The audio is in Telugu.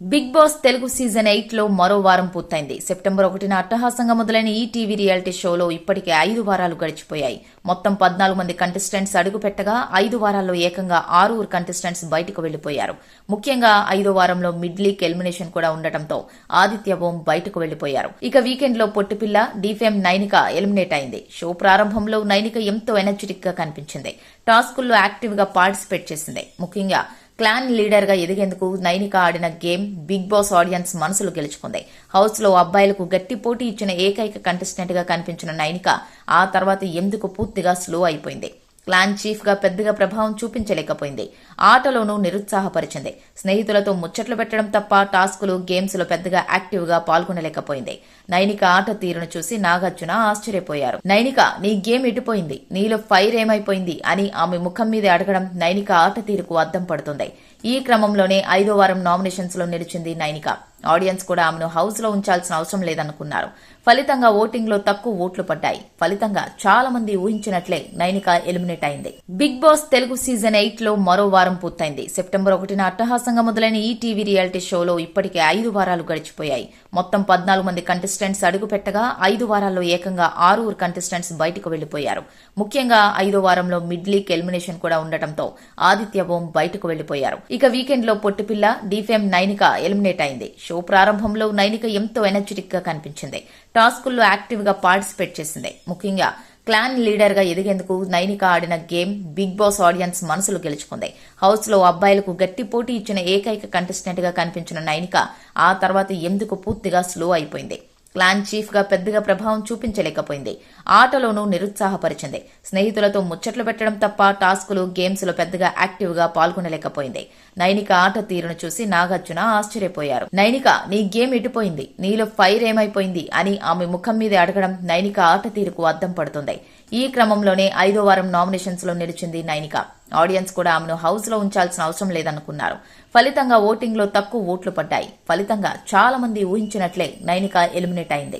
బిగ్ బాస్ తెలుగు సీజన్ 8 లో మరో వారం పూర్తయింది. సెప్టెంబర్ 1న అట్టహాసంగా మొదలైన ఈ టీవీ రియాలిటీ షోలో ఇప్పటికే 5 వారాలు గడిచిపోయాయి. మొత్తం 14 మంది కంటెస్టెంట్స్ అడుగు పెట్టగా 5 వారాల్లో ఏకంగా 6 కంటెస్టెంట్స్ బయటకు వెళ్లిపోయారు. ముఖ్యంగా 5వ వారంలో మిడ్ లీగ్ ఎలిమినేషన్ కూడా ఉండటంతో ఆదిత్య ఓం బయటకు వెళ్లిపోయారు. ఇక వీకెండ్ లో పొట్టిపిల్ల డీఫేమ్ నైనిక ఎలిమినేట్ అయింది. షో ప్రారంభంలో నైనిక ఎంతో ఎనర్జెటిక్ గా కనిపించింది. టాస్కుల్లో యాక్టివ్ గా పార్టిసిపేట్ చేసింది. ముఖ్యంగా క్లాన్ లీడర్ గా ఎదిగేందుకు నైనిక ఆడిన గేమ్ బిగ్ బాస్ ఆడియన్స్ మనసులు గెలుచుకుంది. హౌస్ లో అబ్బాయిలకు గట్టి పోటీ ఇచ్చిన ఏకైక కంటెస్టెంట్ గా కనిపించిన నైనిక ఆ తర్వాత ఎందుకు పూర్తిగా స్లో అయిపోయింది. క్లాన్ చీఫ్ గా పెద్దగా ప్రభావం చూపించలేకపోయింది. ఆటలోనూ నిరుత్సాహపరిచింది. స్నేహితులతో ముచ్చట్లు పెట్టడం తప్ప టాస్కులు, గేమ్స్ లో పెద్దగా యాక్టివ్ గా పాల్గొనలేకపోయింది. నైనిక ఆట తీరును చూసి నాగార్జున ఆశ్చర్యపోయారు. నైనిక, నీ గేమ్ ఎటుపోయింది? నీలో ఫైర్ ఏమైపోయింది అని ఆమె ముఖం మీదే అడగడం నైనిక ఆట తీరుకు అద్దం పడుతుంది. ఈ క్రమంలోనే 5వ వారం నామినేషన్స్ లో నిలిచింది నైనిక. ఆడియన్స్ కూడా ఆమెను హౌస్ లో ఉంచాల్సిన అవసరం లేదనుకున్నారు. ఫలితంగా ఓటింగ్ లో తక్కువ ఓట్లు పడ్డాయి. ఫలితంగా చాలా మంది ఊహించినట్లే నైనిక ఎలిమినేట్ అయింది. బిగ్ బాస్ తెలుగు సీజన్ 8 లో మరో వారం పూర్తయింది. సెప్టెంబర్ 1న అట్టహాసంగా మొదలైన ఈ టీవీ రియాలిటీ షోలో ఇప్పటికే 5 వారాలు గడిచిపోయాయి. మొత్తం 14 మంది కంటెస్టెంట్స్ అడుగు పెట్టగా 5 వారాల్లో ఏకంగా 6 కంటెస్టెంట్స్ బయటకు వెళ్లిపోయారు. ముఖ్యంగా 5వ వారంలో మిడ్ లీగ్ ఎలిమినేషన్ కూడా ఉండటంతో ఆదిత్య ఓం బయటకు వెళ్లిపోయారు. ఇక వీకెండ్ లో పొట్టిపిల్ల డీఫేమ్ నైనిక ఎలిమినేట్ అయింది. షో ప్రారంభంలో నైనిక ఎంతో ఎనర్జెటిక్ గా కనిపించింది. టాస్కుల్లో యాక్టివ్ గా పార్టిసిపేట్ చేసింది. ముఖ్యంగా క్లాన్ లీడర్ గా ఎదిగేందుకు నైనిక ఆడిన గేమ్ బిగ్ బాస్ ఆడియన్స్ మనసులు గెలుచుకుంది. హౌస్ లో అబ్బాయిలకు గట్టి పోటీ ఇచ్చిన ఏకైక కంటెస్టెంట్ గా కనిపించిన నైనిక ఆ తర్వాత ఎందుకు పూర్తిగా స్లో అయిపోయింది. క్లాన్ చీఫ్ గా పెద్దగా ప్రభావం చూపించలేకపోయింది. ఆటలోనూ నిరుత్సాహపరిచింది. స్నేహితులతో ముచ్చట్లు పెట్టడం తప్ప టాస్కులు, గేమ్స్ లో పెద్దగా యాక్టివ్ గా పాల్గొనలేకపోయింది. నైనిక ఆట తీరును చూసి నాగార్జున ఆశ్చర్యపోయారు. నైనిక, నీ గేమ్ ఎటుపోయింది? నీలో ఫైర్ ఏమైపోయింది అని ఆమె ముఖం మీదే అడగడం నైనిక ఆట తీరుకు అద్దం పడుతుంది. ఈ క్రమంలోనే 5వ వారం నామినేషన్స్ లో నిలిచింది నైనిక. ఆడియన్స్ కూడా ఆమెను హౌస్ లో ఉంచాల్సిన అవసరం లేదనుకున్నారు. ఫలితంగా ఓటింగ్ లో తక్కువ ఓట్లు పడ్డాయి. ఫలితంగా చాలా మంది ఊహించినట్లే నైనిక ఎలిమినేట్ అయింది.